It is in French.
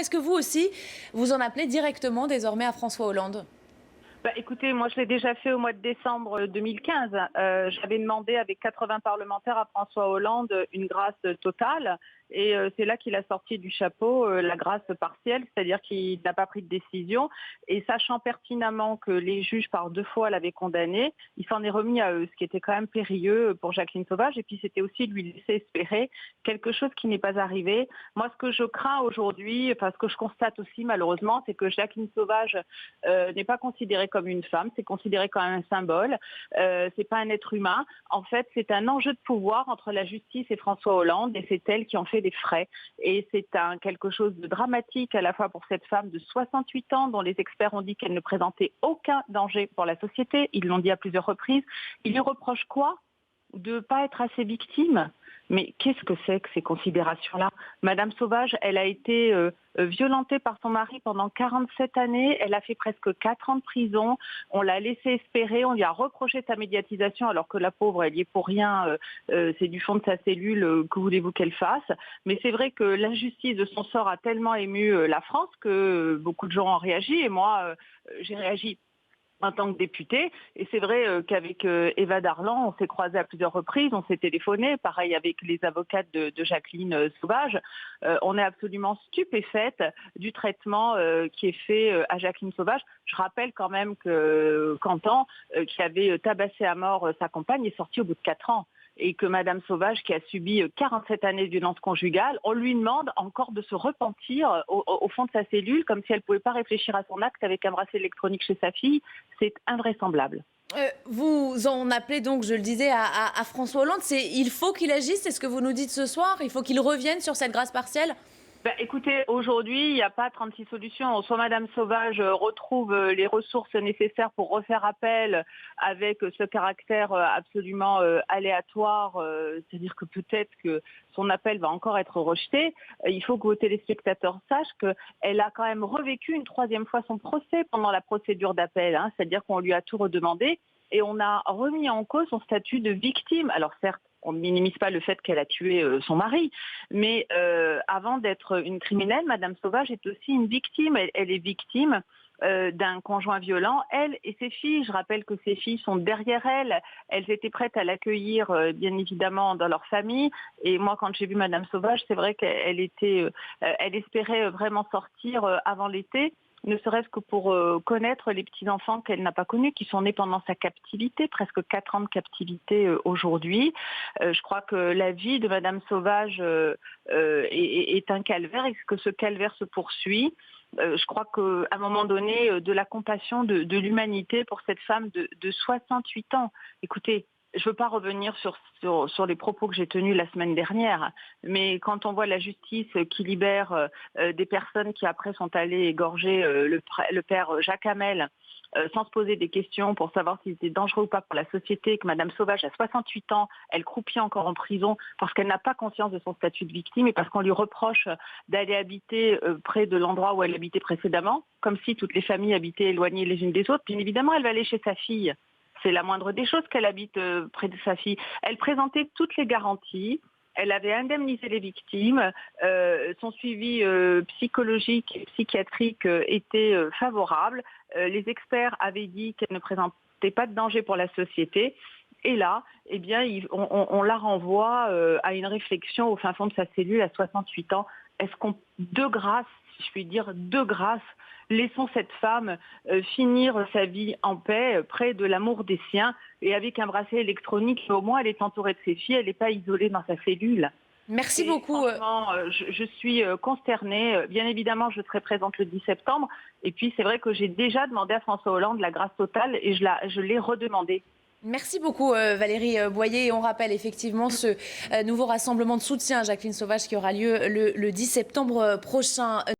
Est-ce que vous aussi, vous en appelez directement désormais à François Hollande? Écoutez, moi je l'ai déjà fait au mois de décembre 2015. J'avais demandé avec 80 parlementaires à François Hollande une grâce totale. Et c'est là qu'il a sorti du chapeau la grâce partielle, c'est-à-dire qu'il n'a pas pris de décision. Et sachant pertinemment que les juges par 2 fois l'avaient condamné, il s'en est remis à eux, ce qui était quand même périlleux pour Jacqueline Sauvage. Et puis c'était aussi lui laisser espérer quelque chose qui n'est pas arrivé. Moi, ce que je crains aujourd'hui, enfin ce que je constate aussi malheureusement, c'est que Jacqueline Sauvage n'est pas considérée comme une femme, c'est considéré comme un symbole. C'est pas un être humain. En fait, c'est un enjeu de pouvoir entre la justice et François Hollande, et c'est elle qui en fait des frais. Et c'est quelque chose de dramatique à la fois pour cette femme de 68 ans dont les experts ont dit qu'elle ne présentait aucun danger pour la société. Ils l'ont dit à plusieurs reprises. Ils lui reprochent quoi? De ne pas être assez victime. Mais qu'est-ce que c'est que ces considérations-là? Madame Sauvage, elle a été violentée par son mari pendant 47 années. Elle a fait presque 4 ans de prison. On l'a laissé espérer. On lui a reproché sa médiatisation alors que la pauvre, elle y est pour rien. C'est du fond de sa cellule. Que voulez-vous qu'elle fasse? Mais c'est vrai que l'injustice de son sort a tellement ému la France que beaucoup de gens ont réagi. Et moi, j'ai réagi en tant que députée. Et c'est vrai qu'avec Eva Darlan, on s'est croisés à plusieurs reprises, on s'est téléphoné, pareil avec les avocates de Jacqueline Sauvage. On est absolument stupéfaite du traitement qui est fait à Jacqueline Sauvage. Je rappelle quand même que Cantan, qui avait tabassé à mort sa compagne, est sorti au bout de 4 ans. Et que Madame Sauvage, qui a subi 47 années de violence conjugale, on lui demande encore de se repentir au fond de sa cellule, comme si elle ne pouvait pas réfléchir à son acte avec un bracelet électronique chez sa fille. C'est invraisemblable. Vous en appelez donc, je le disais, à François Hollande. Il faut qu'il agisse, c'est ce que vous nous dites ce soir? Il faut qu'il revienne sur cette grâce partielle? Écoutez, aujourd'hui, il n'y a pas 36 solutions. Soit Madame Sauvage retrouve les ressources nécessaires pour refaire appel avec ce caractère absolument aléatoire, c'est-à-dire que peut-être que son appel va encore être rejeté. Il faut que vos téléspectateurs sachent qu'elle a quand même revécu une 3e fois son procès pendant la procédure d'appel, hein, c'est-à-dire qu'on lui a tout redemandé et on a remis en cause son statut de victime. Alors certes, on ne minimise pas le fait qu'elle a tué son mari, mais avant d'être une criminelle, Madame Sauvage est aussi une victime. Elle est victime d'un conjoint violent, elle et ses filles. Je rappelle que ses filles sont derrière elle. Elles étaient prêtes à l'accueillir, bien évidemment, dans leur famille. Et moi, quand j'ai vu Madame Sauvage, c'est vrai qu'elle elle espérait vraiment sortir avant l'été, ne serait-ce que pour connaître les petits-enfants qu'elle n'a pas connus, qui sont nés pendant sa captivité, presque 4 ans de captivité aujourd'hui. Je crois que la vie de Madame Sauvage est un calvaire et que ce calvaire se poursuit. Je crois qu'à un moment donné, de la compassion, de l'humanité pour cette femme de 68 ans. Écoutez, je ne veux pas revenir sur les propos que j'ai tenus la semaine dernière, mais quand on voit la justice qui libère des personnes qui après sont allées égorger le père Jacques Hamel, sans se poser des questions pour savoir s'il était dangereux ou pas pour la société, que Madame Sauvage a 68 ans, elle croupit encore en prison parce qu'elle n'a pas conscience de son statut de victime et parce qu'on lui reproche d'aller habiter près de l'endroit où elle habitait précédemment, comme si toutes les familles habitaient éloignées les unes des autres. Bien évidemment, elle va aller chez sa fille. C'est la moindre des choses qu'elle habite près de sa fille. Elle présentait toutes les garanties. Elle avait indemnisé les victimes. Son suivi psychologique et psychiatrique était favorable. Les experts avaient dit qu'elle ne présentait pas de danger pour la société. Et là, eh bien, on la renvoie à une réflexion au fin fond de sa cellule à 68 ans. Est-ce qu'on, de grâce, si je puis dire, de grâce, laissons cette femme finir sa vie en paix, près de l'amour des siens, et avec un bracelet électronique, au moins elle est entourée de ses filles, elle n'est pas isolée dans sa cellule. Merci Et beaucoup. franchement, je suis consternée. Bien évidemment, je serai présente le 10 septembre. Et puis, c'est vrai que j'ai déjà demandé à François Hollande la grâce totale et je l'ai redemandée. Merci beaucoup Valérie Boyer. Et on rappelle effectivement ce nouveau rassemblement de soutien à Jacqueline Sauvage qui aura lieu le 10 septembre prochain.